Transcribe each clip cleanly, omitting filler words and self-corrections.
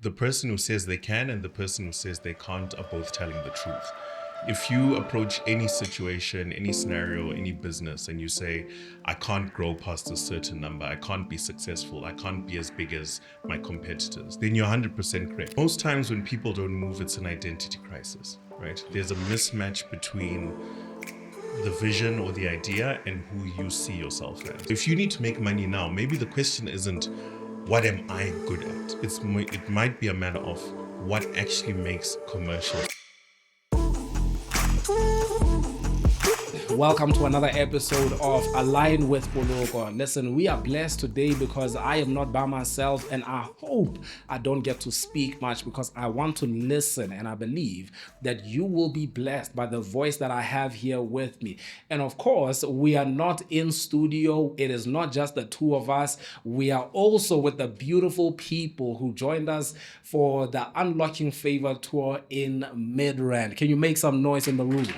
the person who says they can and the person who says they can't are both telling the truth. If you approach any situation, any scenario, any business, and you say, I can't grow past a certain number, I can't be successful, I can't be as big as my competitors, then you're 100% correct. Most times when people don't move, it's an identity crisis, right? There's a mismatch between the vision or the idea and who you see yourself as. If you need to make money now, maybe the question isn't, what am I good at? It might be a matter of what actually makes commercial. Welcome to another episode of Align with Poloko. Listen, we are blessed today because I am not by myself, and I hope I don't get to speak much because I want to listen, and I believe that you will be blessed by the voice that I have here with me. And of course, we are not in studio. It is not just the two of us. We are also with the beautiful people who joined us for the Unlocking Favor tour in Midrand. Can you make some noise in the room?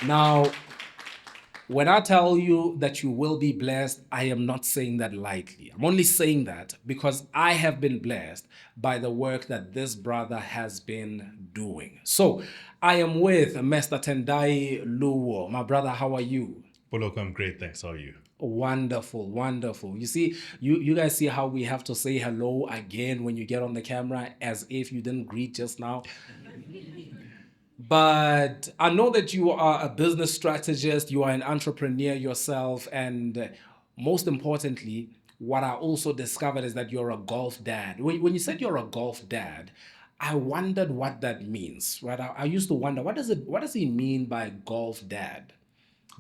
Now, when I tell you that you will be blessed, I am not saying that lightly. I'm only saying that because I have been blessed by the work that this brother has been doing. So, I am with Mr. Tendai Luo. My brother, how are you? Poloko, I'm great, thanks. How are you? Wonderful, wonderful. You see, you guys see how we have to say hello again when you get on the camera as if you didn't greet just now? But I know that you are a business strategist, you are an entrepreneur yourself, and most importantly, what I also discovered is that you're a golf dad. When you said you're a golf dad, I wondered what that means, right? I used to wonder, what does he mean by golf dad?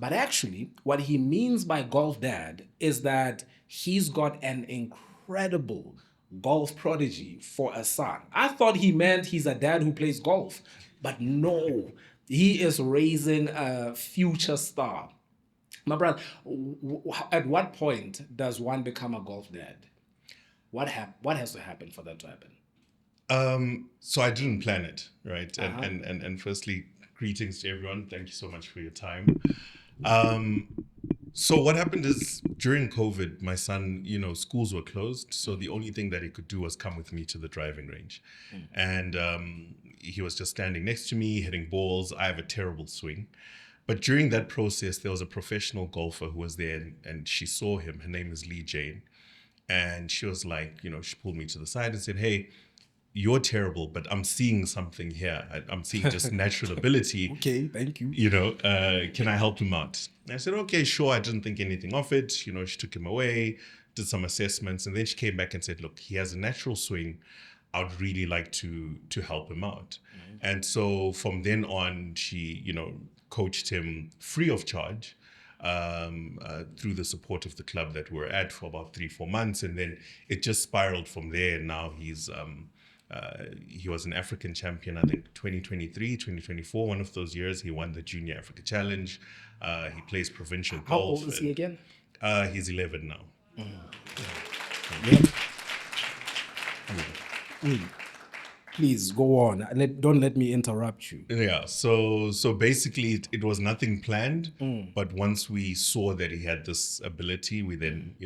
But actually, what he means by golf dad is that he's got an incredible golf prodigy for a son. I thought he meant he's a dad who plays golf, but no, he is raising a future star. My brother, at what point does one become a golf dad? What has to happen for that to happen? So I didn't plan it, right? And firstly, greetings to everyone. Thank you so much for your time. So what happened is during COVID, my son, schools were closed. So the only thing that he could do was come with me to the driving range. And he was just standing next to me, hitting balls. I have a terrible swing. But during that process, there was a professional golfer who was there and she saw him. Her name is Lee Jane. And she was like, she pulled me to the side and said, hey, you're terrible, but I'm seeing something here. I'm seeing just natural ability. Okay, thank you. Can I help him out? And I said, okay, sure. I didn't think anything of it. She took him away, did some assessments, and then she came back and said, look, he has a natural swing. I would really like to help him out. Mm-hmm. And so from then on, she, coached him free of charge. Through the support of the club that we're at for about 3-4 months. And then it just spiraled from there. And now he was an African champion, I think 2023, 2024, one of those years. He won the Junior Africa Challenge. He plays provincial golf. How old is he again? He's 11 now. Yep. Please go on. Don't let me interrupt you. Yeah. So basically, it was nothing planned. But once we saw that he had this ability, we then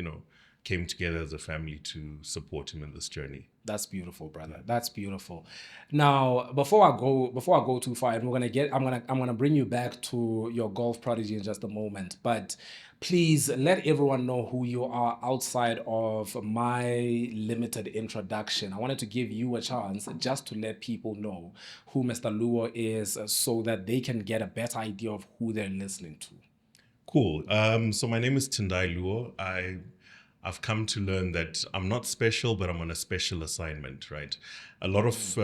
came together as a family to support him in this journey. That's beautiful, brother. That's beautiful. Now, before I go too far, I'm gonna bring you back to your golf prodigy in just a moment. But please let everyone know who you are outside of my limited introduction. I wanted to give you a chance just to let people know who Mr. Luo is so that they can get a better idea of who they're listening to. Cool. So my name is Tendai Luo. I've come to learn that I'm not special, but I'm on a special assignment, right? A lot of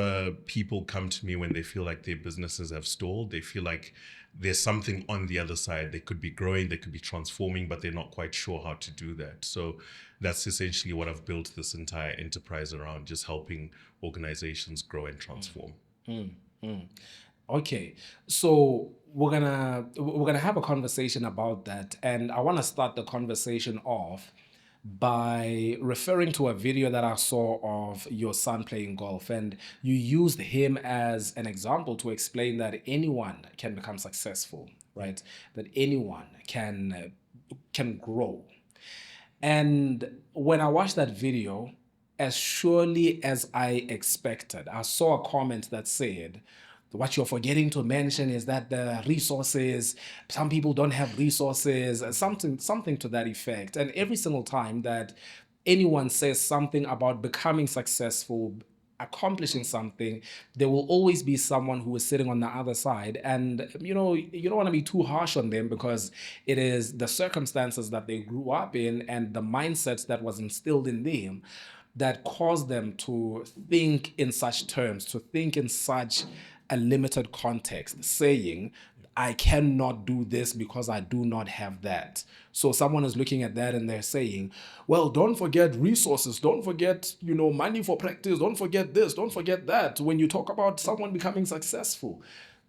people come to me when they feel like their businesses have stalled. They feel like there's something on the other side. They could be growing, they could be transforming, but they're not quite sure how to do that. So that's essentially what I've built this entire enterprise around, just helping organizations grow and transform. Okay, so we're gonna have a conversation about that, and I want to start the conversation off by referring to a video that I saw of your son playing golf, and you used him as an example to explain that anyone can become successful, right? That anyone can grow. And when I watched that video, as surely as I expected, I saw a comment that said, what you're forgetting to mention is that the resources, some people don't have resources, something to that effect. And every single time that anyone says something about becoming successful, accomplishing something, there will always be someone who is sitting on the other side. And you don't want to be too harsh on them, because it is the circumstances that they grew up in and the mindset that was instilled in them that caused them to think in such terms, to think in such a limited context, saying, I cannot do this because I do not have that. So someone is looking at that and they're saying, well, don't forget resources, don't forget, money for practice, don't forget this, don't forget that, when you talk about someone becoming successful,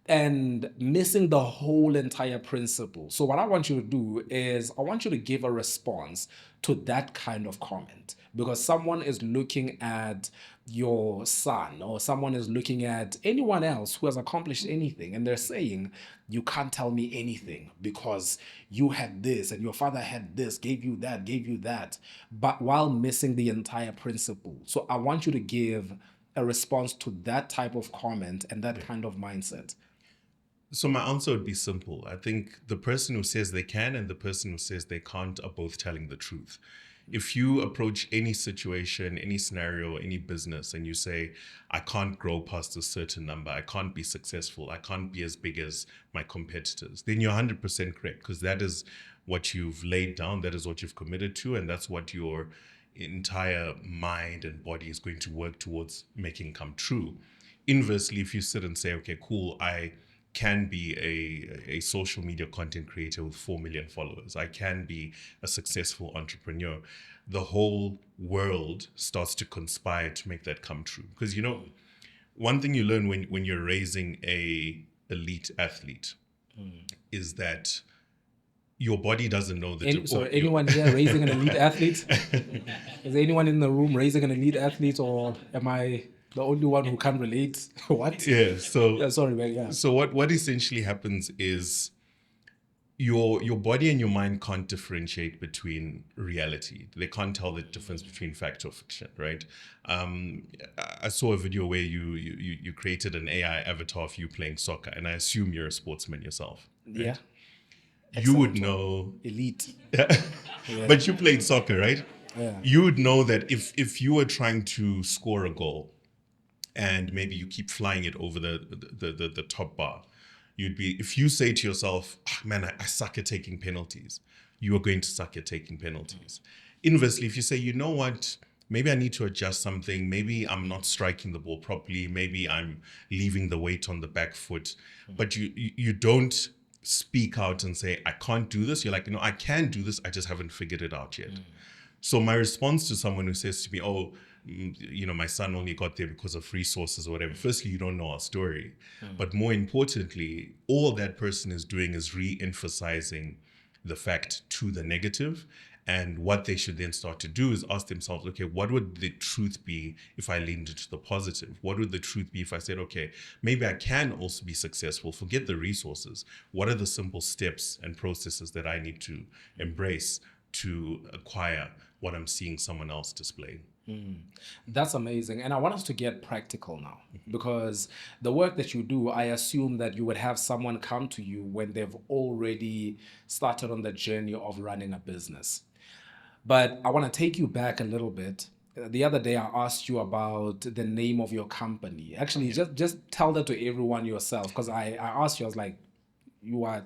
and missing the whole entire principle. So what I want you to do is I want you to give a response to that kind of comment, because someone is looking at your son, or someone is looking at anyone else who has accomplished anything, and they're saying, you can't tell me anything because you had this and your father had this, gave you that, but while missing the entire principle. So I want you to give a response to that type of comment and that kind of mindset. So my answer would be simple. I think the person who says they can and the person who says they can't are both telling the truth. If you approach any situation, any scenario, any business, and you say, I can't grow past a certain number, I can't be successful, I can't be as big as my competitors, then you're 100% correct, because that is what you've laid down, that is what you've committed to, and that's what your entire mind and body is going to work towards making come true. Inversely, if you sit and say, okay, cool, I can be a social media content creator with 4 million followers, I can be a successful entrepreneur, the whole world starts to conspire to make that come true. Because one thing you learn when you're raising a elite athlete is that your body doesn't know that. So anyone here raising an elite athlete? Is there anyone in the room raising an elite athlete, or am I the only one who can't relate? What? Yeah. So Yeah, sorry, man. Yeah. So what essentially happens is your body and your mind can't differentiate between reality. They can't tell the difference between fact or fiction, right? I saw a video where you created an AI avatar of you playing soccer, and I assume you're a sportsman yourself. Right? Yeah. You would know. Elite. But you played soccer, right? Yeah. You would know that if you were trying to score a goal, and maybe you keep flying it over the top bar, you'd be, if you say to yourself, man, I suck at taking penalties, you are going to suck at taking penalties. Inversely, if you say, you know what, maybe I need to adjust something, maybe I'm not striking the ball properly, maybe I'm leaving the weight on the back foot, but you don't speak out and say, I can't do this. You're like, I can do this, I just haven't figured it out yet. So my response to someone who says to me, oh, my son only got there because of resources or whatever. Firstly, you don't know our story. But more importantly, all that person is doing is re-emphasizing the fact to the negative. And what they should then start to do is ask themselves, okay, what would the truth be if I leaned into the positive? What would the truth be if I said, okay, maybe I can also be successful, forget the resources. What are the simple steps and processes that I need to embrace to acquire what I'm seeing someone else display? That's amazing. And I want us to get practical now, because the work that you do, I assume that you would have someone come to you when they've already started on the journey of running a business. But I want to take you back a little bit. The other day, I asked you about the name of your company. Actually, just tell that to everyone yourself, because I asked you, I was like, you are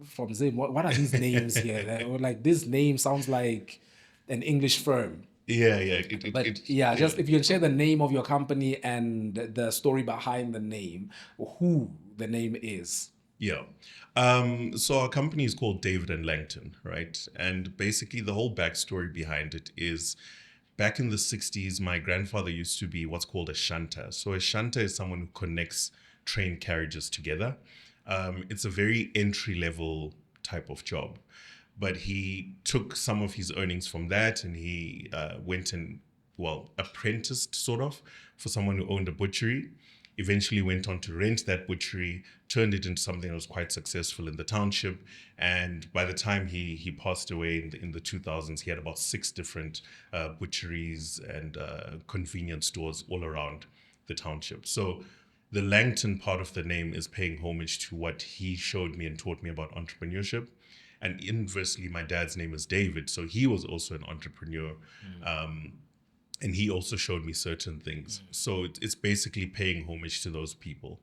from Zim. What are these names here? Like, this name sounds like an English firm. Yeah. Just if you can share the name of your company and the story behind the name, who the name is. Yeah. So our company is called David and Langton, right? And basically the whole backstory behind it is back in the 60s, my grandfather used to be what's called a shunter. So a shunter is someone who connects train carriages together. It's a very entry-level type of job. But he took some of his earnings from that, and he went and, apprenticed sort of for someone who owned a butchery. eventually went on to rent that butchery, turned it into something that was quite successful in the township. And by the time he passed away in the 2000s, he had about 6 different butcheries and convenience stores all around the township. So the Langton part of the name is paying homage to what he showed me and taught me about entrepreneurship. And inversely, my dad's name is David, so he was also an entrepreneur. And he also showed me certain things. So it's basically paying homage to those people.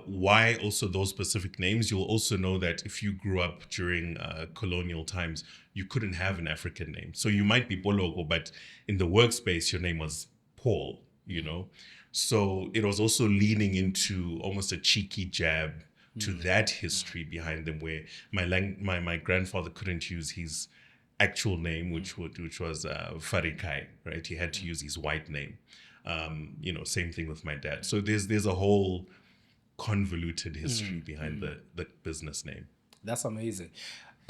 Why also those specific names? You'll also know that if you grew up during colonial times, you couldn't have an African name. So you might be Poloko, but in the workspace, your name was Paul, you know? So it was also leaning into almost a cheeky jab to that history behind them, where my grandfather couldn't use his actual name, which was Farikai, right? He had to use his white name. Same thing with my dad. So there's a whole convoluted history behind the business name. That's amazing.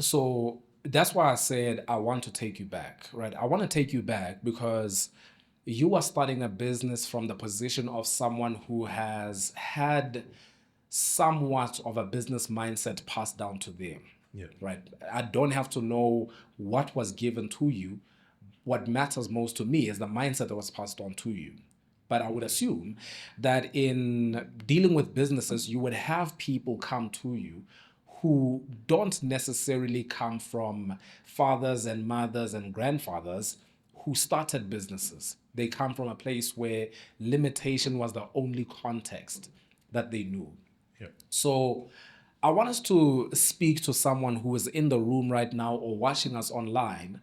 So that's why I said I want to take you back, right? I want to take you back because you are starting a business from the position of someone who has had somewhat of a business mindset passed down to them. Yeah. Right. I don't have to know what was given to you. What matters most to me is the mindset that was passed on to you. But I would assume that in dealing with businesses, you would have people come to you who don't necessarily come from fathers and mothers and grandfathers who started businesses. They come from a place where limitation was the only context that they knew. Yeah. So I want us to speak to someone who is in the room right now or watching us online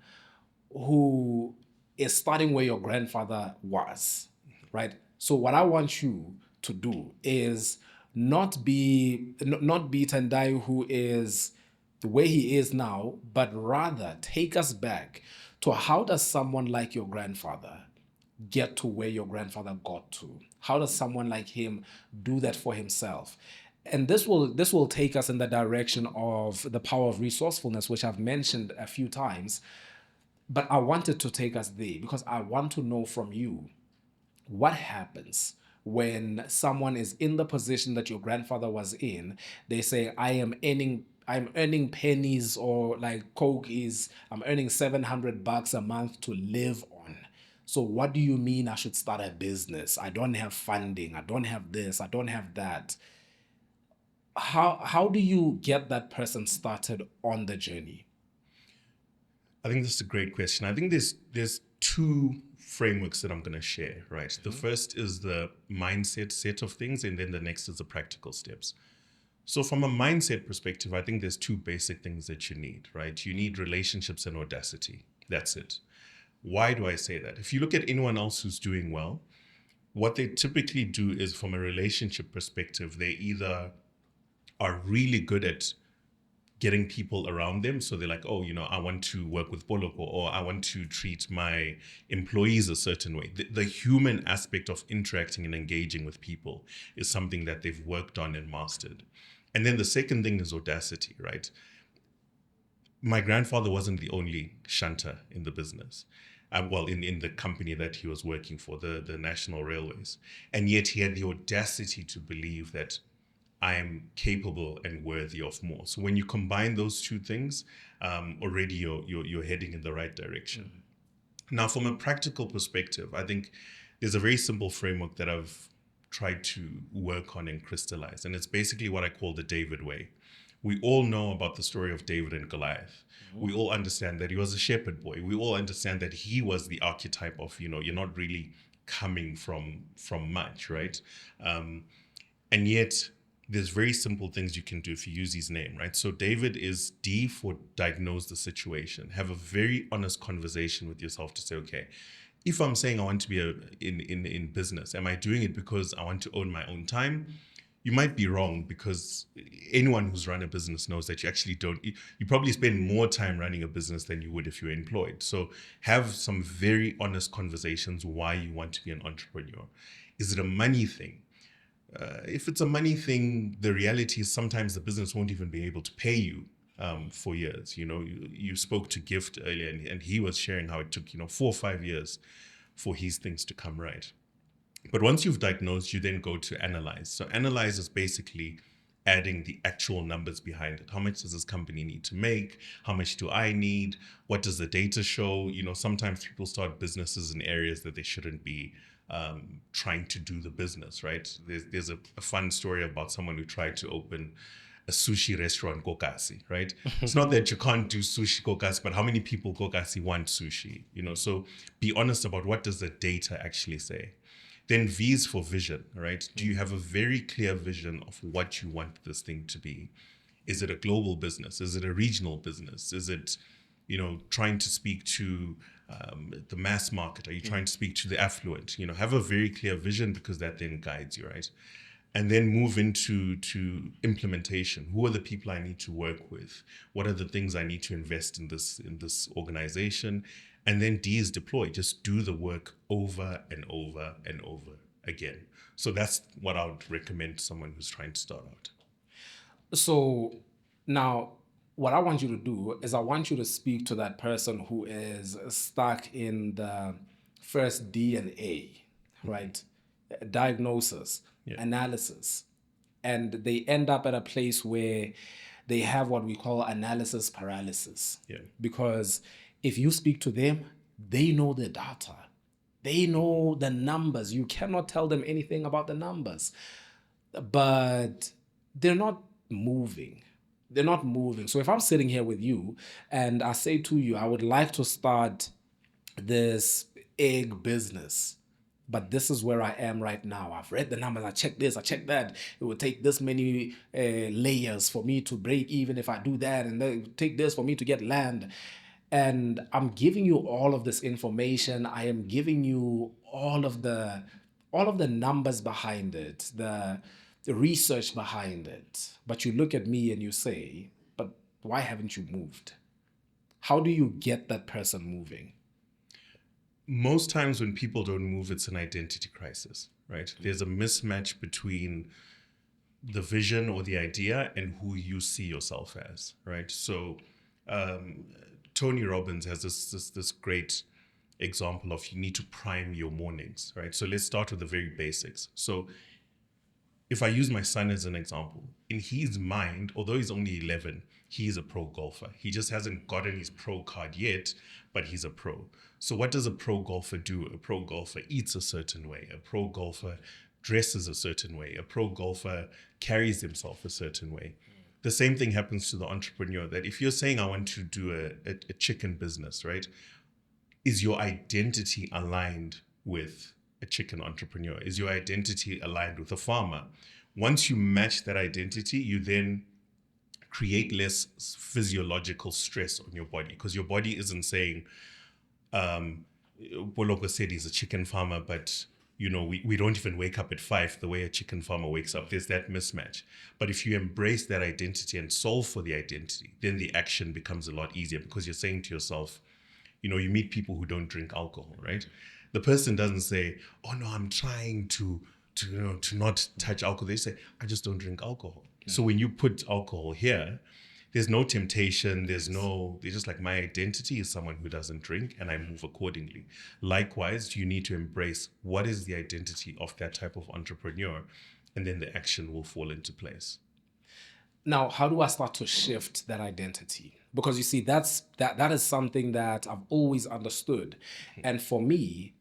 who is starting where your grandfather was, right? So what I want you to do is not be Tendai who is the way he is now, but rather take us back to how does someone like your grandfather get to where your grandfather got to? How does someone like him do that for himself? And this will take us in the direction of the power of resourcefulness, which I've mentioned a few times. But I wanted to take us there because I want to know from you what happens when someone is in the position that your grandfather was in. They say, I'm earning pennies, or like Coke is, I'm earning $700 a month to live on. So what do you mean I should start a business? I don't have funding. I don't have this. I don't have that. How do you get that person started on the journey? I think this is a great question. I think there's 2 frameworks that I'm going to share, right? The first is the mindset set of things, and then the next is the practical steps. So from a mindset perspective, I think there's 2 basic things that you need, right? You need relationships and audacity. That's it. Why do I say that? If you look at anyone else who's doing well, what they typically do is, from a relationship perspective, they either are really good at getting people around them. So they're like, oh, I want to work with Poloko, or I want to treat my employees a certain way. The human aspect of interacting and engaging with people is something that they've worked on and mastered. And then the second thing is audacity, right? My grandfather wasn't the only shunter in the business. In the company that he was working for, the National Railways. And yet he had the audacity to believe that I am capable and worthy of more. So when you combine those 2 things, already you're heading in the right direction. Now, from a practical perspective, I think there's a very simple framework that I've tried to work on and crystallize. And it's basically what I call the David way. We all know about the story of David and Goliath. We all understand that he was a shepherd boy. We all understand that he was the archetype of, you're not really coming from much, right? And yet there's very simple things you can do if you use his name, right? So David is D for diagnose the situation. Have a very honest conversation with yourself to say, okay, if I'm saying I want to be in business, am I doing it because I want to own my own time? You might be wrong, because anyone who's run a business knows that you actually don't. You probably spend more time running a business than you would if you're employed. So have some very honest conversations why you want to be an entrepreneur. Is it a money thing? If it's a money thing, the reality is sometimes the business won't even be able to pay you for years. You spoke to Gift earlier, and he was sharing how it took 4 or 5 years for his things to come right. But once you've diagnosed, you then go to analyze. So analyze is basically adding the actual numbers behind it. How much does this company need to make? How much do I need? What does the data show? Sometimes people start businesses in areas that they shouldn't be trying to do the business, right? There's a fun story about someone who tried to open a sushi restaurant kokasi, right? It's not that you can't do sushi kokasi, but how many people kokasi want sushi? So be honest about what does the data actually say. Then V is for vision, right? Do you have a very clear vision of what you want this thing to be? Is it a global business? Is it a regional business? Is it, trying to speak to the mass market? Are you trying to speak to the affluent? Have a very clear vision, because that then guides you, right? And then move into implementation. Who are the people I need to work with? What are the things I need to invest in this organization? And then D is deploy. Just do the work over and over and over again. So that's what I would recommend to someone who's trying to start out. So now, what I want you to do is I want you to speak to that person who is stuck in the first D and A, right? Diagnosis, analysis. And they end up at a place where they have what we call analysis paralysis. Yeah. Because if you speak to them, they know the data. They know the numbers. You cannot tell them anything about the numbers. But they're not moving. They're not moving. So if I'm sitting here with you and I say to you, I would like to start this egg business, but this is where I am right now. I've read the numbers. I checked this. I checked that. It would take this many layers for me to break even if I do that, and then it would take this for me to get land. And I'm giving you all of this information. I am giving you all of the numbers behind it, the research behind it. But you look at me and you say, "But why haven't you moved?" How do you get that person moving? Most times when people don't move, it's an identity crisis, right? There's a mismatch between the vision or the idea and who you see yourself as, right? So Tony Robbins has this great example of you need to prime your mornings, right? So let's start with the very basics. So if I use my son as an example, in his mind, although he's only 11, he is a pro golfer. He just hasn't gotten his pro card yet, but he's a pro. So what does a pro golfer do? A pro golfer eats a certain way. A pro golfer dresses a certain way. A pro golfer carries himself a certain way. The same thing happens to the entrepreneur, that if you're saying, I want to do a chicken business, right? Is your identity aligned with a chicken entrepreneur? Is your identity aligned with a farmer? Once you match that identity, you then create less physiological stress on your body, because your body isn't saying, Poloko said he's a chicken farmer, but we don't even wake up at 5 the way a chicken farmer wakes up. There's that mismatch. But if you embrace that identity and solve for the identity, then the action becomes a lot easier, because you're saying to yourself, you meet people who don't drink alcohol, right? The person doesn't say, oh no, I'm trying to not touch alcohol. They say, I just don't drink alcohol. Yeah. So when you put alcohol here, there's no temptation. They're just like, my identity is someone who doesn't drink, and I move accordingly. Likewise, you need to embrace what is the identity of that type of entrepreneur, and then the action will fall into place. Now, how do I start to shift that identity? Because you see, that is something that I've always understood. And for me,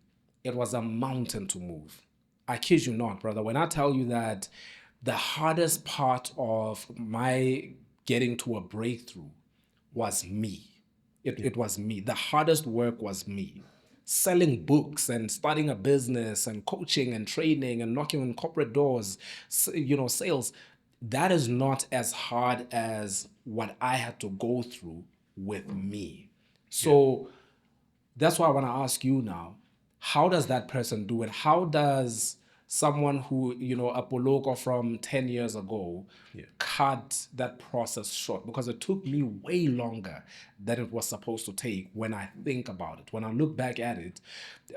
it was a mountain to move. I kid you not, brother. When I tell you that the hardest part of my getting to a breakthrough was me. It was me. The hardest work was me. Selling books and starting a business and coaching and training and knocking on corporate doors, sales. That is not as hard as what I had to go through with me. So that's why I want to ask you now, how does that person do it? How does someone who, a Poloko from 10 years ago, cut that process short? Because it took me way longer than it was supposed to take when I think about it, when I look back at it.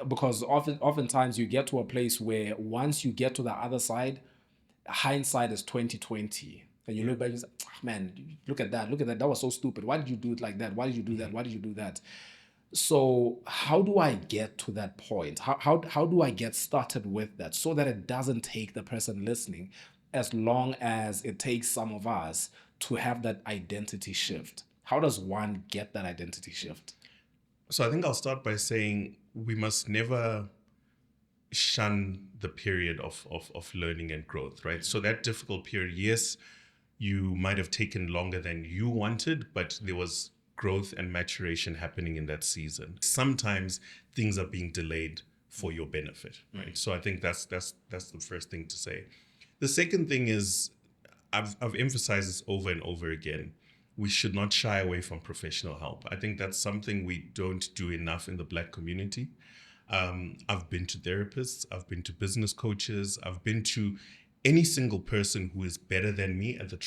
Because oftentimes you get to a place where once you get to the other side, hindsight is 2020. And you look back and say, man, look at that. That was so stupid. Why did you do it like that? Why did you do that? Why did you do that? So how do I get to that point? How do I get started with that so that it doesn't take the person listening as long as it takes some of us to have that identity shift? How does one get that identity shift? So I think I'll start by saying we must never shun the period of learning and growth, right? So that difficult period, yes, you might have taken longer than you wanted, but there was growth and maturation happening in that season. Sometimes things are being delayed for your benefit, right? So I think that's the first thing to say. The second thing is I've emphasized this over and over again. We should not shy away from professional help. I think that's something we don't do enough in the Black community. I've been to therapists, I've been to business coaches, I've been to any single person who is better than me at the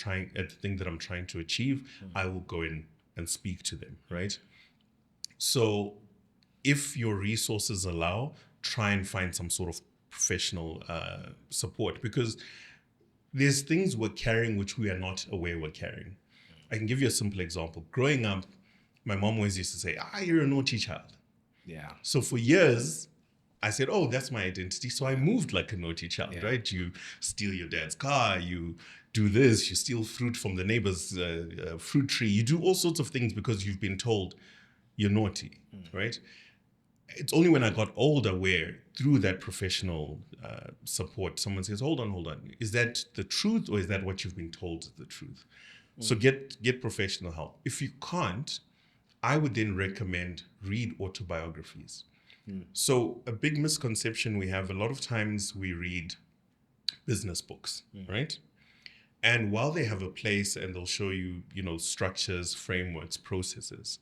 thing that I'm trying to achieve. I will go in and speak to them, right? So if your resources allow, try and find some sort of professional support, because there's things we're carrying which we are not aware we're carrying. I can give you a simple example. Growing up, my mom always used to say, you're a naughty child. Yeah. So for years, I said, oh, that's my identity. So I moved like a naughty child, Yeah. right? You steal your dad's car, you do this, you steal fruit from the neighbor's fruit tree. You do all sorts of things because you've been told you're naughty, right? It's only when I got older where through that professional support, someone says, hold on. Is that the truth or is that what you've been told is the truth? So get professional help. If you can't, I would then recommend read autobiographies. So a big misconception we have, a lot of times we read business books, right? And while they have a place and they'll show you, structures, frameworks, processes,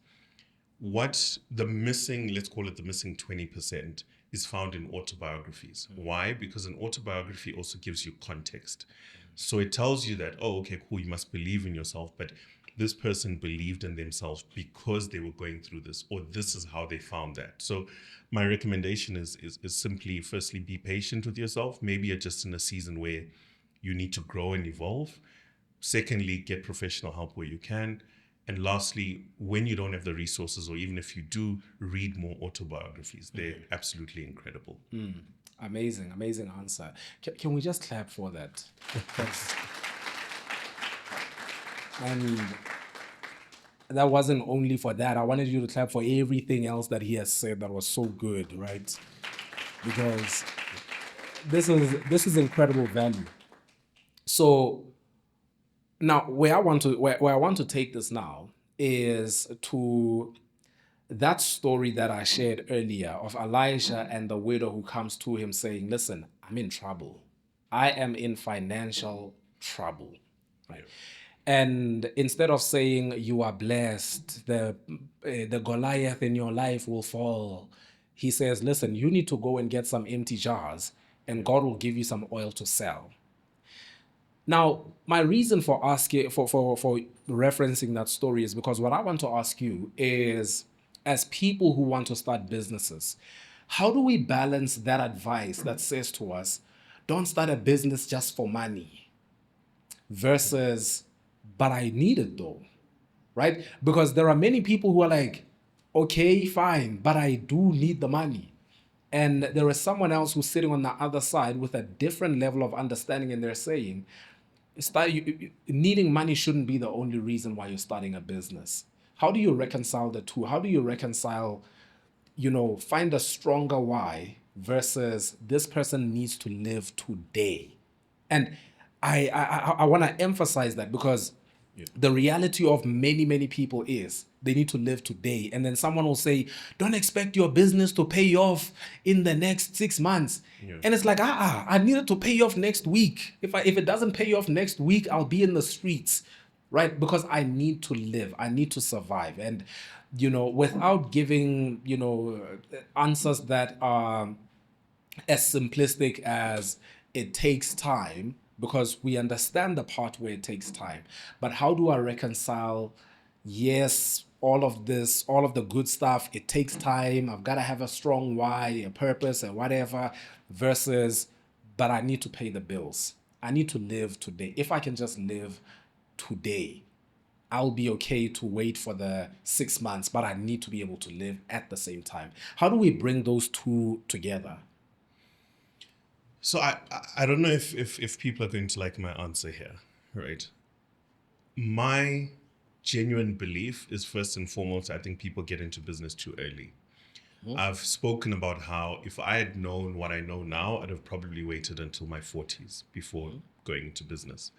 what the missing, let's call it the missing 20%, is found in autobiographies. Why? Because an autobiography also gives you context. So it tells you that, oh, okay, cool, you must believe in yourself, but this person believed in themselves because they were going through this, or this is how they found that. So my recommendation is simply, firstly, be patient with yourself. Maybe you're just in a season where you need to grow and evolve. Secondly, get professional help where you can. And lastly, when you don't have the resources, or even if you do, read more autobiographies. They're absolutely incredible. Amazing answer. Can we just clap for that? And that wasn't only for that. I wanted you to clap for everything else that he has said that was so good, right? Because this is incredible value. So now where I want to take this now is to that story that I shared earlier of Elijah and the widow who comes to him saying, listen, I'm in trouble. I am in financial trouble. Right. And instead of saying you are blessed, the Goliath in your life will fall, he says, listen, you need to go and get some empty jars and God will give you some oil to sell. Now, my reason for asking for referencing that story is because what I want to ask you is, as people who want to start businesses, how do we balance that advice that says to us, don't start a business just for money, versus, but I need it though, right? Because there are many people who are like, okay, fine, but I do need the money. And there is someone else who's sitting on the other side with a different level of understanding, and they're saying, needing money shouldn't be the only reason why you're starting a business. How do you reconcile the two? How do you reconcile, find a stronger why versus this person needs to live today? And I want to emphasize that because the reality of many people is they need to live today. And then someone will say, don't expect your business to pay off in the next 6 months. Yeah. And it's like, I need it to pay off next week. If it doesn't pay off next week, I'll be in the streets, right? Because I need to live, I need to survive. And, without giving, answers that are as simplistic as it takes time, because we understand the part where it takes time. But how do I reconcile, yes, all of the good stuff, it takes time, I've got to have a strong why, a purpose, and whatever, versus, but I need to pay the bills. I need to live today. If I can just live today, I'll be okay to wait for the 6 months, but I need to be able to live at the same time. How do we bring those two together? So I don't know if people are going to like my answer here, right? My genuine belief is first and foremost, I think people get into business too early. I've spoken about how if I had known what I know now, I'd have probably waited until my 40s before going into business.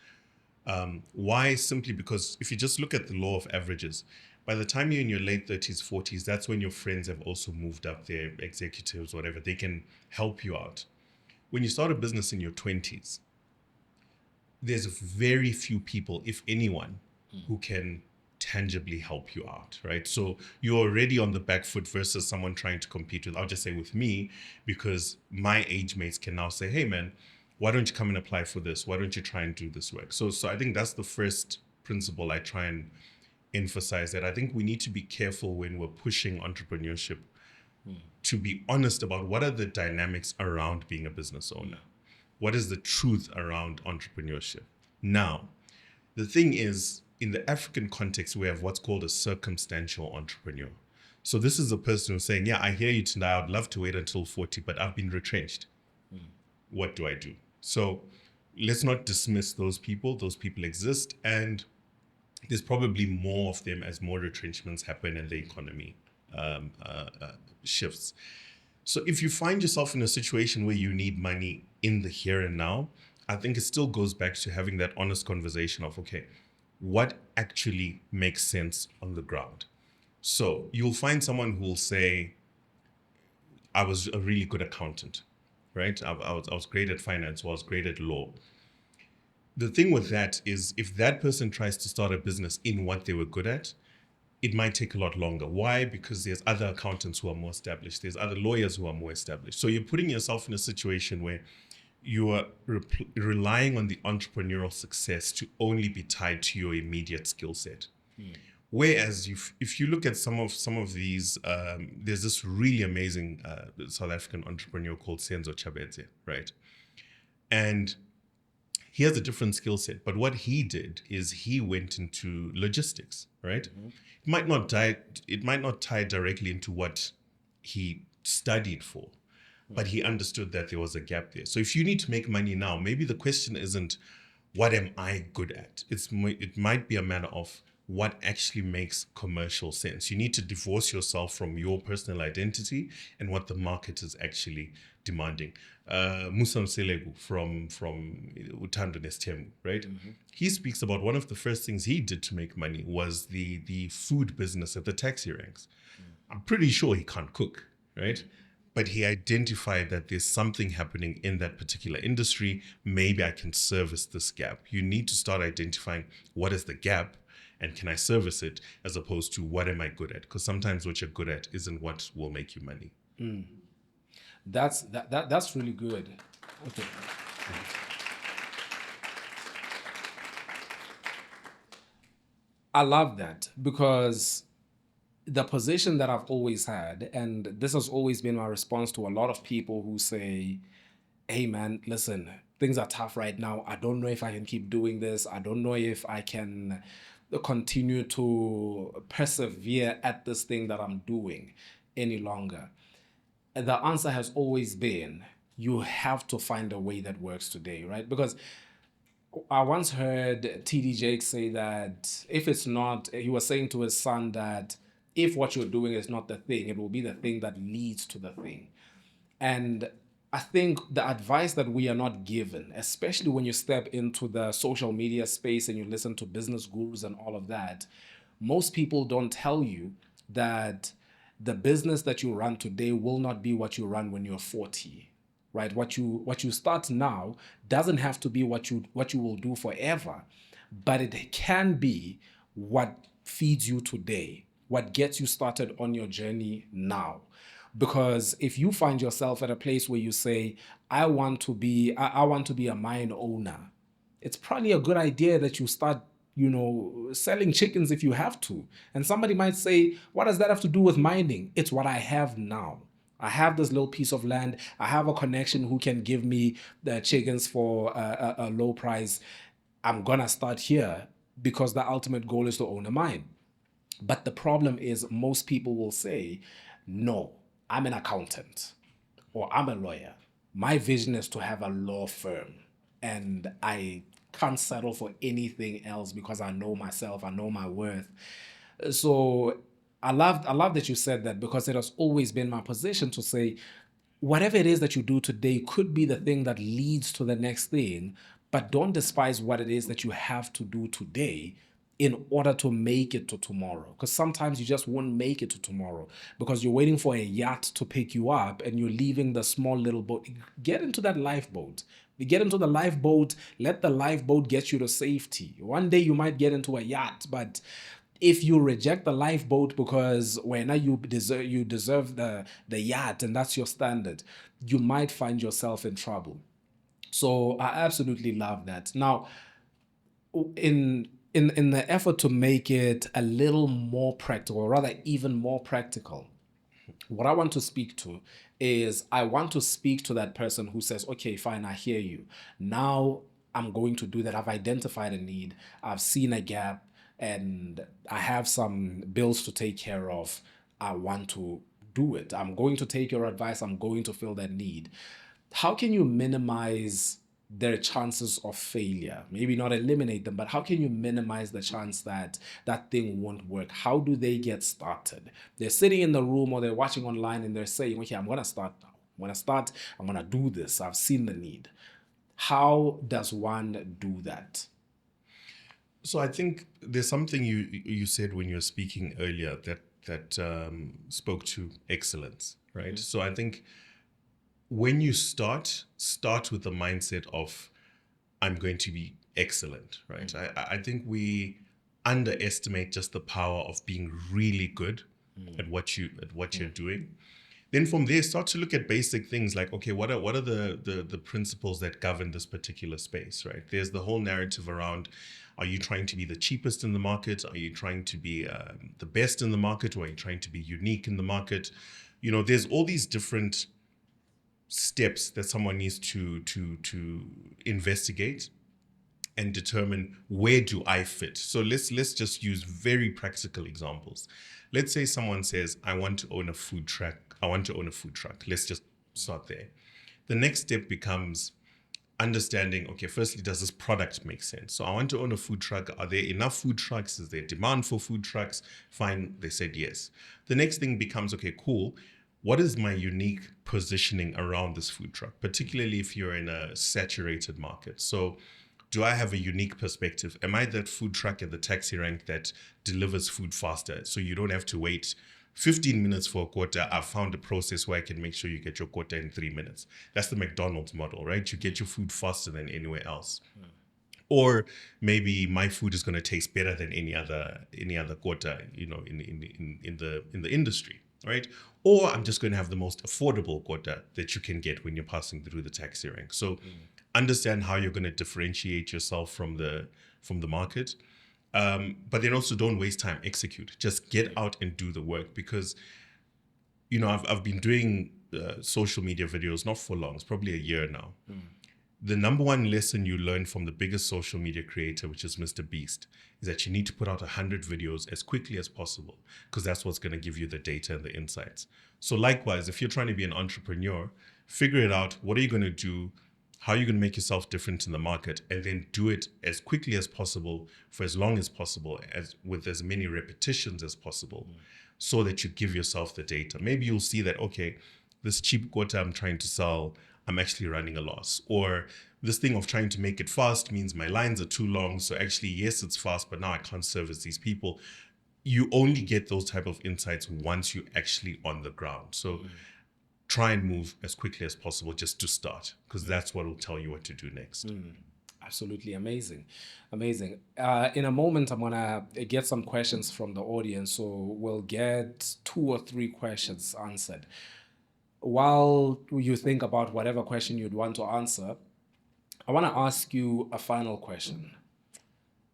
Why? Simply because if you just look at the law of averages, by the time you're in your late 30s, 40s, that's when your friends have also moved up, their executives, whatever. They can help you out. When you start a business in your 20s, there's very few people, if anyone, who can tangibly help you out, right? So you're already on the back foot versus someone trying to compete with, I'll just say with me, because my age mates can now say, hey man, why don't you come and apply for this? Why don't you try and do this work? So I think that's the first principle I try and emphasize, that I think we need to be careful when we're pushing entrepreneurship to be honest about what are the dynamics around being a business owner. What is the truth around entrepreneurship? Now, the thing is, in the African context, we have what's called a circumstantial entrepreneur. So this is a person who's saying, yeah, I hear you tonight. I'd love to wait until 40, but I've been retrenched. What do I do? So let's not dismiss those people. Those people exist. And there's probably more of them as more retrenchments happen and the economy shifts. So if you find yourself in a situation where you need money in the here and now, I think it still goes back to having that honest conversation of, okay, what actually makes sense on the ground? So you'll find someone who will say, I was a really good accountant, right? I was great at finance, or I was great at law. The thing with that is, if that person tries to start a business in what they were good at, it might take a lot longer. Why? Because there's other accountants who are more established. There's other lawyers who are more established. So you're putting yourself in a situation where you are relying on the entrepreneurial success to only be tied to your immediate skill set. Whereas if you look at some of these, there's this really amazing South African entrepreneur called Senzo Chabetse, right? And he has a different skill set, but what he did is he went into logistics, right? It might not tie directly into what he studied for, but he understood that there was a gap there. So if you need to make money now, maybe the question isn't, what am I good at? It might be a matter of what actually makes commercial sense. You need to divorce yourself from your personal identity and what the market is actually demanding. Musa Mselegu from Utando Nestemu, right? He speaks about one of the first things he did to make money was the food business at the taxi ranks. I'm pretty sure he can't cook, right? But he identified that there's something happening in that particular industry. Maybe I can service this gap. You need to start identifying what is the gap and can I service it, as opposed to what am I good at? Because sometimes what you're good at isn't what will make you money. That's really good. Okay. I love that, because the position that I've always had, and this has always been my response to a lot of people who say, hey man, listen, things are tough right now. I don't know if I can keep doing this. I don't know if I can continue to persevere at this thing that I'm doing any longer. The answer has always been, you have to find a way that works today, right? Because I once heard TD Jake say that if it's not, he was saying to his son that if what you're doing is not the thing, it will be the thing that leads to the thing. And I think the advice that we are not given, especially when you step into the social media space and you listen to business gurus and all of that, most people don't tell you that the business that you run today will not be what you run when you're 40. Right? What you start now doesn't have to be what you will do forever, but it can be what feeds you today, what gets you started on your journey now. Because if you find yourself at a place where you say, I want to be a mine owner, it's probably a good idea that you start, selling chickens if you have to. And somebody might say, what does that have to do with mining? It's what I have now. I have this little piece of land. I have a connection who can give me the chickens for a low price. I'm going to start here. because the ultimate goal is to own a mine. But the problem is, most people will say, no, I'm an accountant or I'm a lawyer. My vision is to have a law firm, and I can't settle for anything else because I know myself, I know my worth. So I love that you said that, because it has always been my position to say, whatever it is that you do today could be the thing that leads to the next thing, but don't despise what it is that you have to do today in order to make it to tomorrow. Because sometimes you just won't make it to tomorrow because you're waiting for a yacht to pick you up and you're leaving the small little boat. Get into that lifeboat. You get into the lifeboat, let the lifeboat get you to safety. One day you might get into a yacht, but if you reject the lifeboat because when you deserve the yacht and that's your standard, you might find yourself in trouble. So I absolutely love that. Now, in the effort to make it a little more practical, or rather even more practical, what I want to speak to is, I want to speak to that person who says, okay, fine, I hear you. Now I'm going to do that. I've identified a need, I've seen a gap, and I have some bills to take care of. I want to do it. I'm going to take your advice. I'm going to fill that need. How can you minimize their chances of failure? Maybe not eliminate them, but how can you minimize the chance that that thing won't work? How do they get started? They're sitting in the room or they're watching online and they're saying, okay, I'm going to start now. I'm going to start. I'm going to do this. I've seen the need. How does one do that? So I think there's something you said when you were speaking earlier that spoke to excellence, right? So I think when you start with the mindset of, I'm going to be excellent, right? I think we underestimate just the power of being really good at what you're doing. Then from there, start to look at basic things like, okay, what are the principles that govern this particular space, right? There's the whole narrative around, are you trying to be the cheapest in the market? Are you trying to be the best in the market? Or are you trying to be unique in the market? You know, there's all these different steps that someone needs to investigate and determine, where do I fit. So let's just use very practical examples. Let's say someone says, I want to own a food truck. Let's just start there. The next step becomes understanding, okay, firstly, does this product make sense? So I want to own a food truck. Are there enough food trucks? Is there demand for food trucks? Fine, they said yes. The next thing becomes, okay, cool. What is my unique positioning around this food truck, particularly if you're in a saturated market? So do I have a unique perspective? Am I that food truck at the taxi rank that delivers food faster? So you don't have to wait 15 minutes for a quota. I've found a process where I can make sure you get your quota in 3 minutes. That's the McDonald's model, right? You get your food faster than anywhere else. Or maybe my food is going to taste better than any other quota, you know, in the industry, right? Or I'm just going to have the most affordable quota that you can get when you're passing through the taxi rank. So understand how you're going to differentiate yourself from the market. But then also don't waste time, execute. Just get out and do the work, because, you know, I've been doing social media videos not for long. It's probably a year now. The number one lesson you learn from the biggest social media creator, which is Mr. Beast, is that you need to put out 100 videos as quickly as possible, because that's what's going to give you the data and the insights. So likewise, if you're trying to be an entrepreneur, figure it out. What are you going to do? How are you going to make yourself different in the market? And then do it as quickly as possible, for as long as possible, with as many repetitions as possible, so that you give yourself the data. Maybe you'll see that, okay, this cheap quota I'm trying to sell, I'm actually running a loss. Or this thing of trying to make it fast means my lines are too long. So actually, yes, it's fast, but now I can't service these people. You only get those type of insights once you're actually on the ground. So try and move as quickly as possible just to start, because that's what will tell you what to do next. Absolutely amazing. Amazing. In a moment, I'm going to get some questions from the audience. So we'll get 2 or 3 questions answered. While you think about whatever question you'd want to answer, I want to ask you a final question.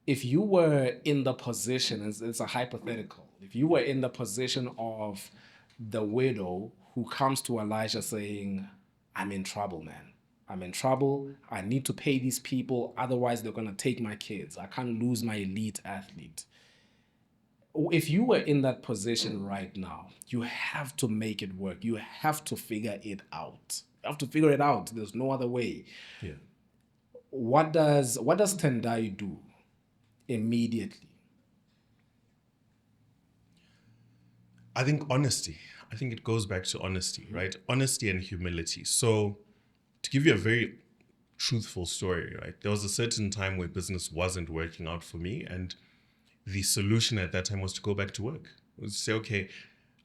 If you were in the position, it's a hypothetical, if you were in the position of the widow who comes to Elijah saying, I'm in trouble, man. I'm in trouble. I need to pay these people. Otherwise, they're going to take my kids. I can't lose my elite athlete. If you were in that position right now, you have to make it work. You have to figure it out. You have to figure it out. There's no other way. Yeah. What does Tendai do immediately? I think honesty. I think it goes back to honesty, right? Honesty and humility. So, to give you a very truthful story, right? There was a certain time where business wasn't working out for me, and the solution at that time was to go back to work. It was to say, okay,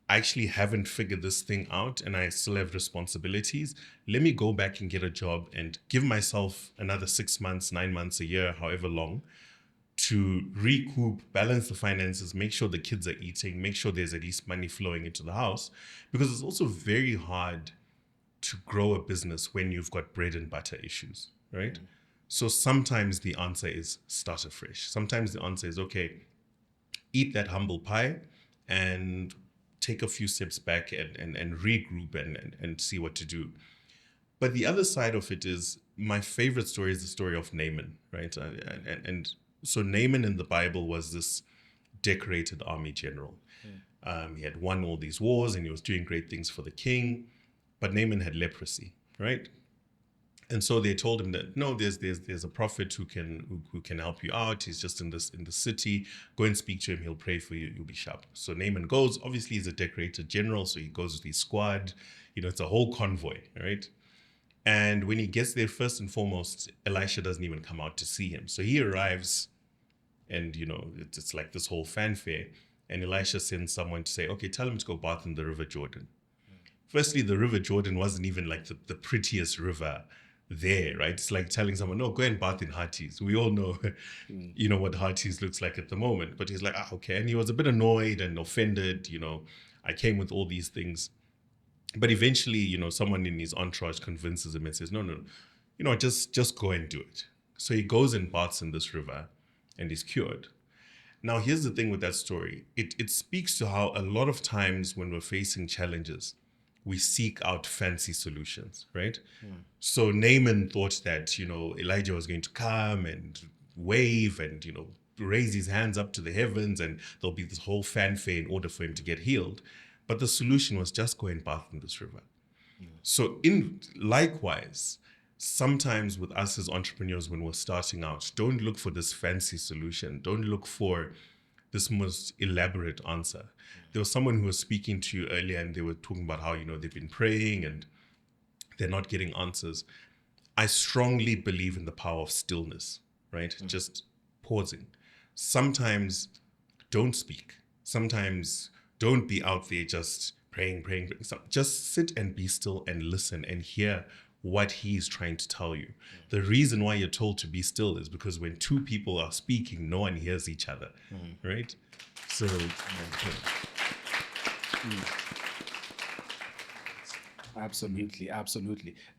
I actually haven't figured this thing out and I still have responsibilities. Let me go back and get a job and give myself another 6 months, 9 months, a year, however long, to recoup, balance the finances, make sure the kids are eating, make sure there's at least money flowing into the house. Because it's also very hard to grow a business when you've got bread and butter issues, right? Mm-hmm. So sometimes the answer is start afresh. Sometimes the answer is, okay, eat that humble pie and take a few steps back and regroup and see what to do. But the other side of it is, my favorite story is the story of Naaman, right? And so Naaman in the Bible was this decorated army general. He had won all these wars and he was doing great things for the king, but Naaman had leprosy, right? And so they told him that, no, there's a prophet who can help you out. He's just in the city. Go and speak to him. He'll pray for you. You'll be sharp. So Naaman goes. Obviously, he's a decorated general, so he goes with his squad. It's a whole convoy, right? And when he gets there, first and foremost, Elisha doesn't even come out to see him. So he arrives, and it's like this whole fanfare. And Elisha sends someone to say, okay, tell him to go bath in the River Jordan. Firstly, the River Jordan wasn't even like the prettiest river there, right? It's like telling someone, no, go and bath in Hearties. We all know, what Hearties looks like at the moment. But he's like, okay. And he was a bit annoyed and offended. I came with all these things. But eventually, someone in his entourage convinces him and says, no, just go and do it. So he goes and baths in this river and he's cured. Now, here's the thing with that story. It speaks to how a lot of times when we're facing challenges, we seek out fancy solutions, right? So Naaman thought that, Elijah was going to come and wave and, raise his hands up to the heavens and there'll be this whole fanfare in order for him to get healed. But the solution was just go and bath in this river. So likewise, sometimes with us as entrepreneurs, when we're starting out, don't look for this fancy solution. Don't look for this most elaborate answer. There was someone who was speaking to you earlier and they were talking about how, they've been praying and they're not getting answers. I strongly believe in the power of stillness, right? Just pausing. Sometimes don't speak. Sometimes don't be out there just praying. Just sit and be still and listen and hear what he's trying to tell you. The reason why you're told to be still is because when two people are speaking, no one hears each other, right? So, Absolutely.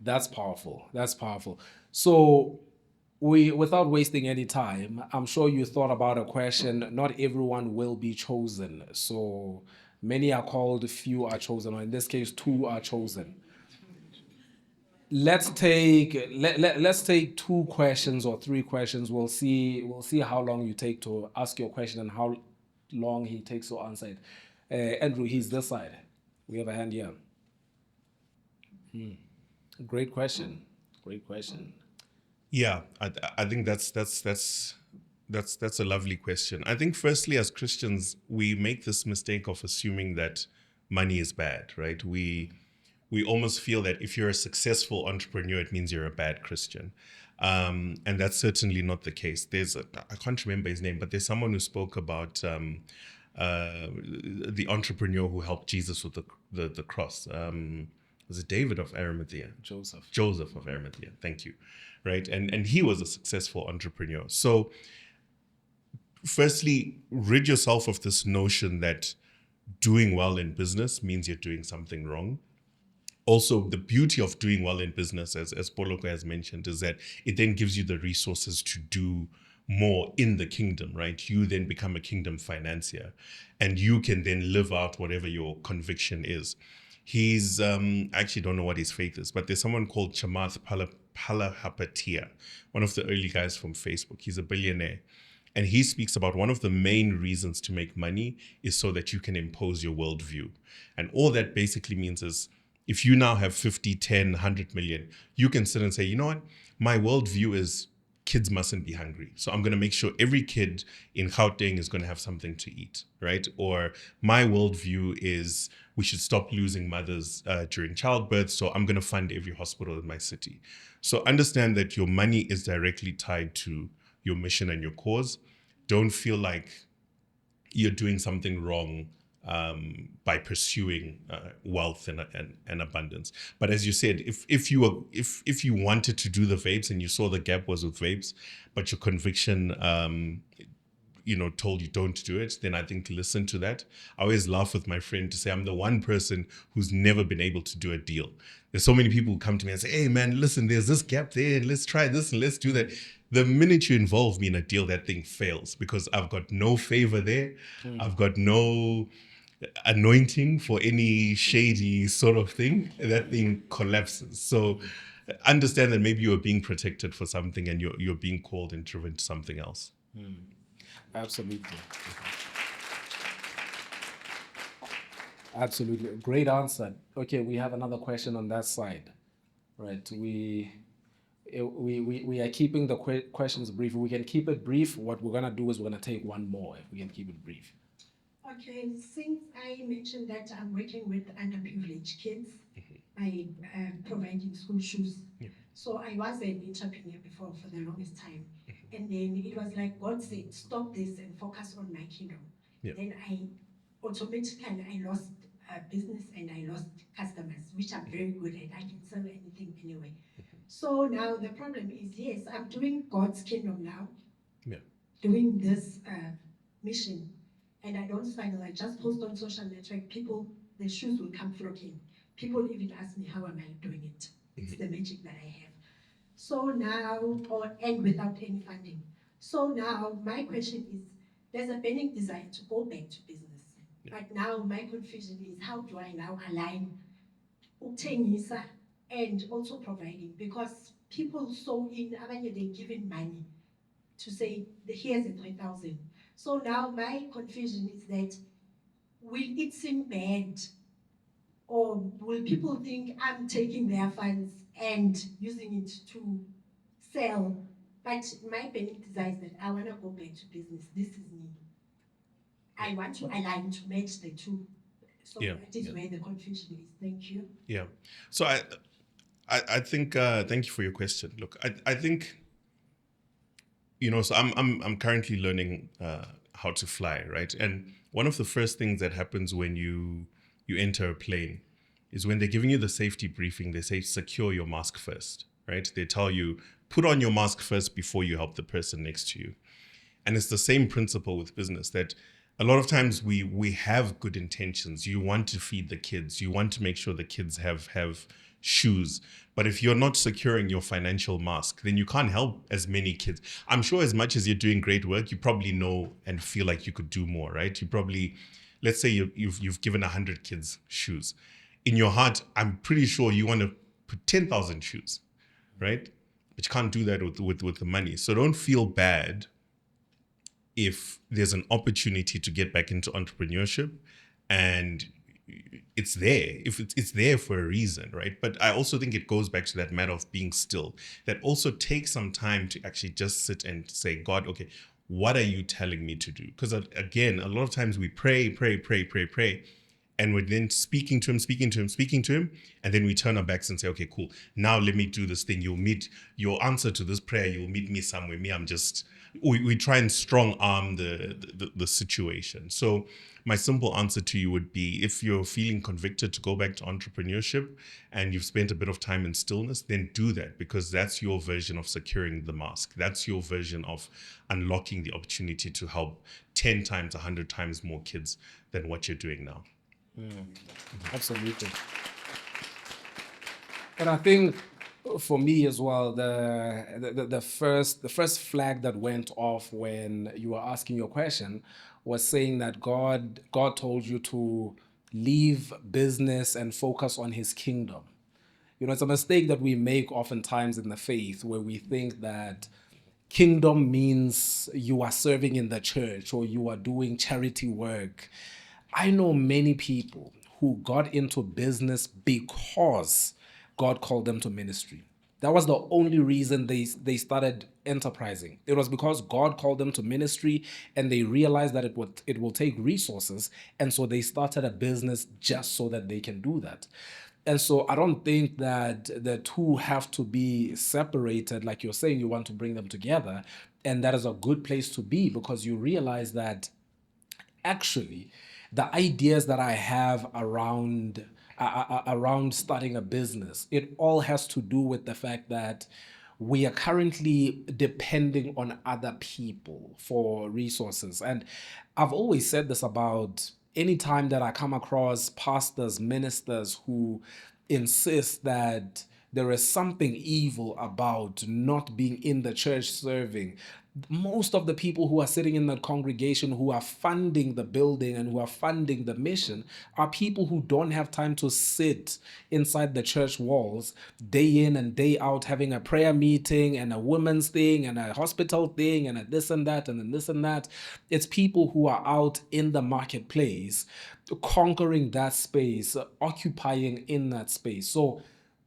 That's powerful. So, without wasting any time, I'm sure you thought about a question. Not everyone will be chosen. So, many are called, few are chosen, or in this case, 2 are chosen. Let's take 2 questions or 3 questions. We'll see how long you take to ask your question and how long he takes to answer it. Andrew, he's this side. We have a hand here. Great question. Yeah, I think that's a lovely question. I think firstly, as Christians, we make this mistake of assuming that money is bad, right? We almost feel that if you're a successful entrepreneur, it means you're a bad Christian. And that's certainly not the case. I can't remember his name, but there's someone who spoke about the entrepreneur who helped Jesus with the cross. Was it David of Arimathea? Joseph of Arimathea. Thank you. Right. And he was a successful entrepreneur. So firstly, rid yourself of this notion that doing well in business means you're doing something wrong. Also, the beauty of doing well in business, as Poloko has mentioned, is that it then gives you the resources to do more in the kingdom, right? You then become a kingdom financier and you can then live out whatever your conviction is. He's, I actually don't know what his faith is, but there's someone called Chamath Palahapitiya, one of the early guys from Facebook. He's a billionaire. And he speaks about one of the main reasons to make money is so that you can impose your worldview. And all that basically means is if you now have 50, 10, 100 million, you can sit and say, you know what? My worldview is kids mustn't be hungry. So I'm going to make sure every kid in Gauteng is going to have something to eat, right? Or my worldview is we should stop losing mothers during childbirth. So I'm going to fund every hospital in my city. So understand that your money is directly tied to your mission and your cause. Don't feel like you're doing something wrong by pursuing wealth and abundance. But as you said, if you wanted to do the vapes and you saw the gap was with vapes, but your conviction told you don't do it, then I think listen to that. I always laugh with my friend to say I'm the one person who's never been able to do a deal. There's so many people who come to me and say, hey man, listen, there's this gap there and let's try this and let's do that. The minute you involve me in a deal, that thing fails because I've got no favor there. I've got no anointing for any shady sort of thing. That thing collapses. So understand that maybe you're being protected for something and you're being called and driven to something else. Absolutely. Absolutely. Great answer. Okay, we have another question on that side. Right. We are keeping the questions brief. We can keep it brief. What we're going to do is we're going to take one more if we can keep it brief. Okay, since I mentioned that I'm working with underprivileged kids by providing school shoes. Yeah. So I was an entrepreneur before for the longest time. And then it was like God said, stop this and focus on my kingdom. Yeah. Then I lost business and I lost customers, which I'm very good at. I can sell anything anyway. So now the problem is, yes, I'm doing God's kingdom now, doing this mission, and I don't struggle. I just post on social network. People, the shoes will come flocking. People even ask me, how am I doing it? It's the magic that I have. So now, and without any funding. So now my question is, there's a burning desire to go back to business. But now my confusion is, how do I now align ukuthengisa and also providing? Because people so in abanye they're giving money to say, here's a 3,000. So now my confusion is that, will it seem bad, or will people think I'm taking their funds and using it to sell? But my burning desire is that I want to go back to business. This is me. I want to align to match the two. So that is where the confusion is. Thank you. Yeah. So I think thank you for your question. Look, I think so I'm currently learning how to fly, right? And one of the first things that happens when you enter a plane is when they're giving you the safety briefing, they say secure your mask first, right? They tell you put on your mask first before you help the person next to you. And it's the same principle with business, that a lot of times we have good intentions. You want to feed the kids. You want to make sure the kids have shoes. But if you're not securing your financial mask, then you can't help as many kids. I'm sure as much as you're doing great work, you probably know and feel like you could do more, right? You probably, let's say you've given 100 kids shoes. In your heart, I'm pretty sure you want to put 10,000 shoes, right? But you can't do that with the money. So don't feel bad if there's an opportunity to get back into entrepreneurship and it's there, if it's there for a reason, right? But I also think it goes back to that matter of being still, that also takes some time to actually just sit and say, God, okay, what are you telling me to do? Because again, a lot of times we pray, and we're then speaking to him, and then we turn our backs and say, okay, cool, now let me do this thing. You'll meet your answer to this prayer. You'll meet me somewhere. We try and strong arm the situation. So my simple answer to you would be, if you're feeling convicted to go back to entrepreneurship and you've spent a bit of time in stillness, then do that, because that's your version of securing the mask. That's your version of unlocking the opportunity to help 10 times, 100 times more kids than what you're doing now. Absolutely. And I think for me as well, the first flag that went off when you were asking your question was saying that God told you to leave business and focus on his kingdom. You know, it's a mistake that we make oftentimes in the faith where we think that kingdom means you are serving in the church or you are doing charity work. I know many people who got into business because God called them to ministry. That was the only reason they started enterprising. It was because God called them to ministry and they realized that it will take resources. And so they started a business just so that they can do that. And so I don't think that the two have to be separated. Like you're saying, you want to bring them together. And that is a good place to be because you realize that actually the ideas that I have around starting a business, it all has to do with the fact that we are currently depending on other people for resources. And I've always said this about any time that I come across pastors, ministers who insist that there is something evil about not being in the church serving. Most of the people who are sitting in that congregation who are funding the building and who are funding the mission are people who don't have time to sit inside the church walls day in and day out having a prayer meeting and a women's thing and a hospital thing and a this and that and then this and that. It's people who are out in the marketplace conquering that space, occupying in that space. So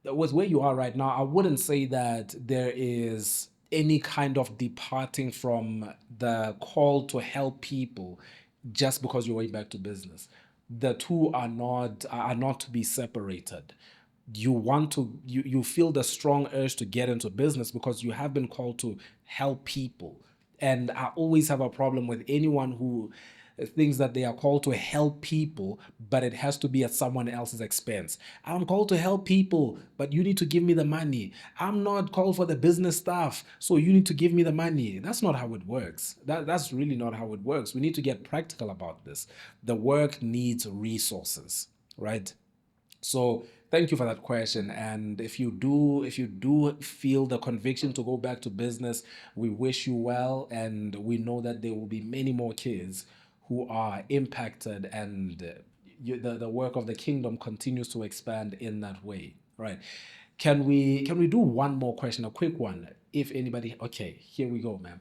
with where you are right now, I wouldn't say that there is any kind of departing from the call to help people just because you're going back to business. The two are not to be separated. You feel the strong urge to get into business because you have been called to help people. And I always have a problem with anyone who thinks that they are called to help people, but it has to be at someone else's expense. I'm called to help people, but you need to give me the money. I'm not called for the business stuff, so you need to give me the money. That's not how it works. That's really not how it works. We need to get practical about this. The work needs resources, right? So thank you for that question. And if you do feel the conviction to go back to business, we wish you well, and we know that there will be many more kids who are impacted, and the work of the kingdom continues to expand in that way. Right? Can we do one more question, a quick one? If anybody, okay, here we go, ma'am.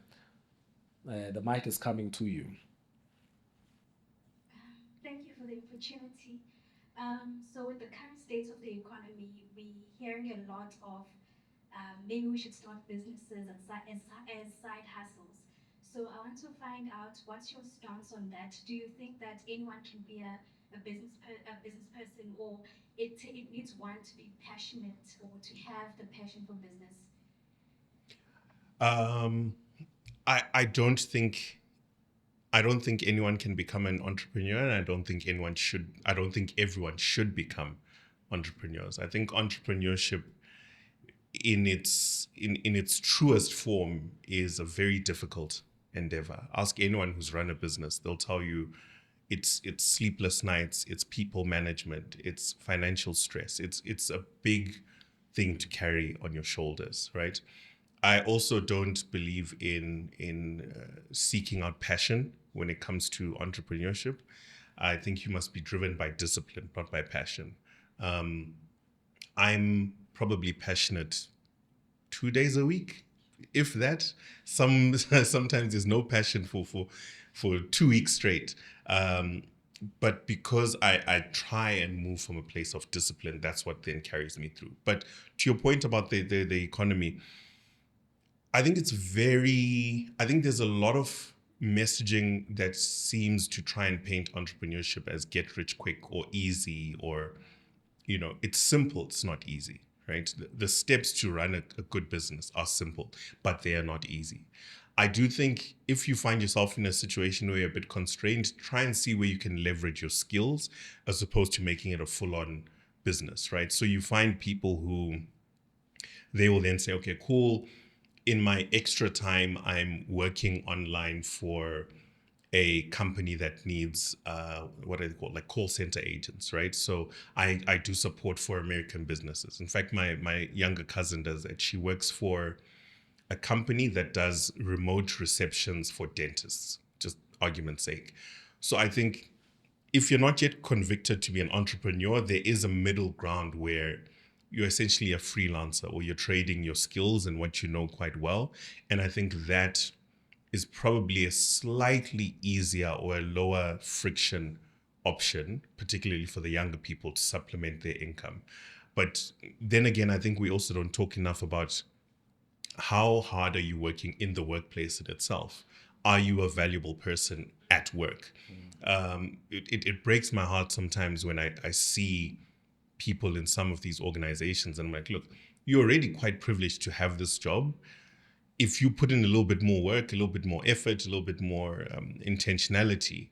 The mic is coming to you. Thank you for the opportunity. So, with the current state of the economy, we're hearing a lot of maybe we should start businesses and as side hustles. So, I want to find out what's your stance on that. Do you think that anyone can be a business person, or it needs one to be passionate or to have the passion for business? Um, I don't think anyone can become an entrepreneur, and I don't think everyone should become entrepreneurs. I think entrepreneurship in its truest form is a very difficult endeavor. Ask anyone who's run a business, they'll tell you it's sleepless nights, it's people management, it's financial stress. It's a big thing to carry on your shoulders, right? I also don't believe in seeking out passion when it comes to entrepreneurship. I think you must be driven by discipline, not by passion. I'm probably passionate 2 days a week, if that. Sometimes there's no passion for 2 weeks straight. But because I try and move from a place of discipline, that's what then carries me through. But to your point about the economy, I think there's a lot of messaging that seems to try and paint entrepreneurship as get rich quick or easy, or, it's simple, it's not easy, right? The steps to run a good business are simple, but they are not easy. I do think if you find yourself in a situation where you're a bit constrained, try and see where you can leverage your skills as opposed to making it a full-on business, right? So you find people who they will then say, okay, cool. In my extra time, I'm working online for a company that needs what are they called, like call center agents, right? So I do support for American businesses. In fact, my younger cousin does that. She works for a company that does remote receptions for dentists, just argument's sake. So I think if you're not yet convicted to be an entrepreneur, there is a middle ground where you're essentially a freelancer, or you're trading your skills and what you know quite well. And I think that is probably a slightly easier or a lower friction option, particularly for the younger people, to supplement their income. But then again, I think we also don't talk enough about how hard are you working in the workplace in itself? Are you a valuable person at work? It breaks my heart sometimes when I see people in some of these organizations, and I'm like, look, you're already quite privileged to have this job. If you put in a little bit more work, a little bit more effort, a little bit more intentionality,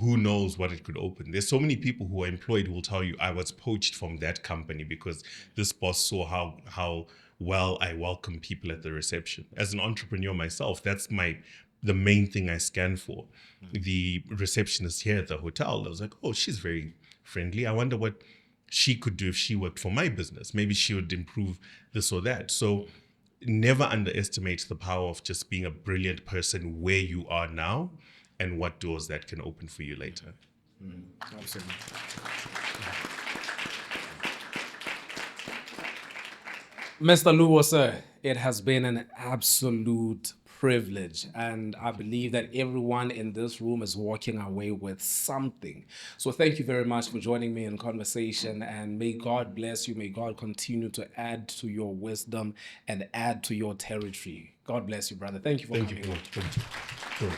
who knows what it could open. There's so many people who are employed who will tell you, I was poached from that company because this boss saw how well I welcome people at the reception. As an entrepreneur myself, that's the main thing I scan for. The receptionist here at the hotel, I was like, oh, she's very friendly. I wonder what she could do if she worked for my business. Maybe she would improve this or that. So never underestimate the power of just being a brilliant person where you are now, and what doors that can open for you later. Absolutely. Mr. Luwo, sir, it has been an absolute privilege, and I believe that everyone in this room is walking away with something. So thank you very much for joining me in conversation, and may God bless you. May God continue to add to your wisdom and add to your territory. God bless you, brother. Thank you for Thank you coming. for Thank you.